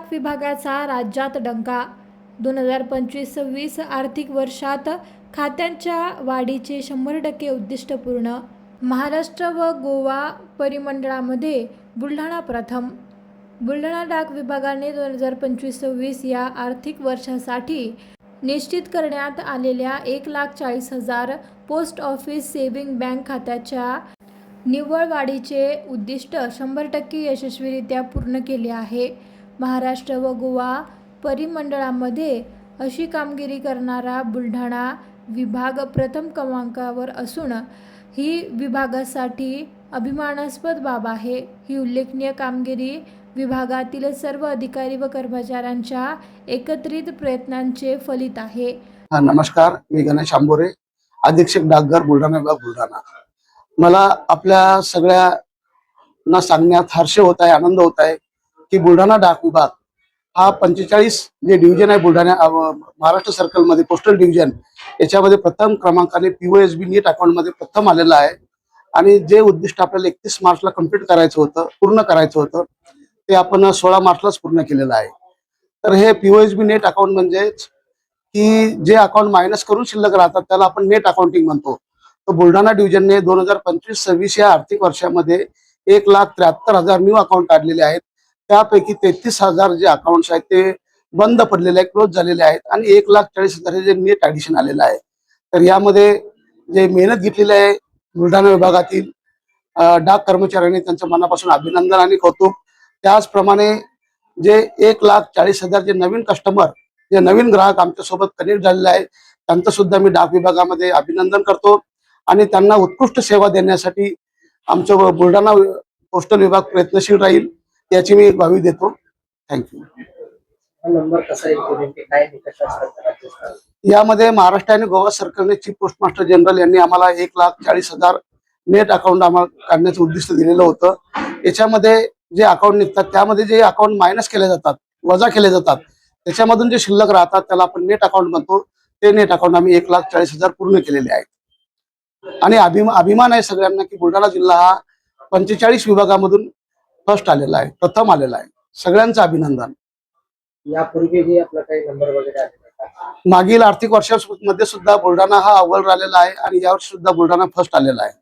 डाक विभागाचा राज्यात डंका. 2025-26 आर्थिक वर्षात खात्यांच्या वाढीचे 100% उद्दिष्ट पूर्ण. महाराष्ट्र व गोवा परिमंडळामध्ये बुलढाणा प्रथम. बुलढाणा डाक विभागाने 2025-26 या आर्थिक वर्षासाठी निश्चित करण्यात आलेल्या 1,40,000 पोस्ट ऑफिस सेव्हिंग बँक खात्याच्या निव्वळ वाढीचे उद्दिष्ट 100% यशस्वीरित्या पूर्ण केले आहे. महाराष्ट्र व गोवा परिमंडळामध्ये अशी कामगिरी करणारा बुलढाणा विभाग प्रथम क्रमांकावर असून ही विभागासाठी अभिमानास्पद बाब आहे. ही उल्लेखनीय कामगिरी विभागातील सर्व अधिकारी व कर्मचाऱ्यांच्या एकत्रित प्रयत्नांचे फलित आहे. नमस्कार, मी गणेश आंबोरे, अधीक्षक डाकघर बुलढाणा विभाग बुलढाणा. मला आपल्या सगळ्यांना सांगण्यात हर्ष होत आहे, आनंद होत आहे की बुलढाणा डाक विभाग हा 45 जे डिव्हिजन आहे बुलढाणा महाराष्ट्र सर्कलमध्ये पोस्टल डिव्हिजन, याच्यामध्ये प्रथम क्रमांकाने POSB नीट अकाउंटमध्ये प्रथम आलेला आहे. आणि जे उद्दिष्ट आपल्याला 31 मार्चला कंप्लीट करायचं होतं, पूर्ण करायचं होतं, ते आपण 16 मार्चलाच पूर्ण केलेलं आहे. तर हे POSB नेट अकाउंट म्हणजेच की जे अकाउंट मायनस करून शिल्लक राहतात त्याला आपण नेट अकाउंटिंग म्हणतो. तर बुलढाणा डिव्हिजनने 2025-26 या आर्थिक वर्षामध्ये 1,73,000 न्यू अकाउंट काढलेले आहेत. त्यापैकी 33,000 जे अकाउंट्स आहेत ते बंद पडलेले आहेत, क्लोज झालेले आहेत, आणि 1,40,000 जे नेट ऍडिशन आलेलं आहे. तर यामध्ये जे मेहनत घेतलेली आहे बुलढाणा विभागातील डाक कर्मचाऱ्यांनी, त्यांचं मनापासून अभिनंदन आणि कौतुक. त्याचप्रमाणे जे 1,40,000 जे नवीन कस्टमर, जे नवीन ग्राहक आमच्यासोबत कनेक्ट झालेले आहेत, त्यांचं सुद्धा मी डाक विभागामध्ये अभिनंदन करतो. आणि त्यांना उत्कृष्ट सेवा देण्यासाठी आमचं बुलढाणा पोस्टल विभाग प्रयत्नशील राहील याची मी ग्वाही देतो. थँक्यू. नंबर कसा आहे, काय निकष असतात? यामध्ये महाराष्ट्र आणि गोवा सर्कलने चीफ पोस्टमास्टर जनरल यांनी आम्हाला 1,40,000 नेट अकाउंट आम्हाला काढण्याचं उद्दिष्ट दिलेलं होतं. याच्यामध्ये जे अकाउंट निघतात त्यामध्ये जे अकाउंट मायनस केले जातात, वजा केले जातात, त्याच्यामधून जे शिल्लक राहतात त्याला आपण नेट अकाउंट म्हणतो. ते नेट अकाउंट आम्ही 1,40,000 पूर्ण केलेले आहेत. आणि अभिमान आहे सगळ्यांना की बुलढाणा जिल्हा हा 45 विभागामधून फर्स्ट आलेला आहे, प्रथम आलेला आहे. सगळ्यांचं अभिनंदन. यापूर्वीही आपला काही नंबर वगैरे आलेला आहे? मागील आर्थिक वर्षामध्ये सुद्धा बुलढाणा हा अव्वल राहिलेला आहे आणि यावर्षी सुद्धा बुलढाणा फर्स्ट आलेला आहे.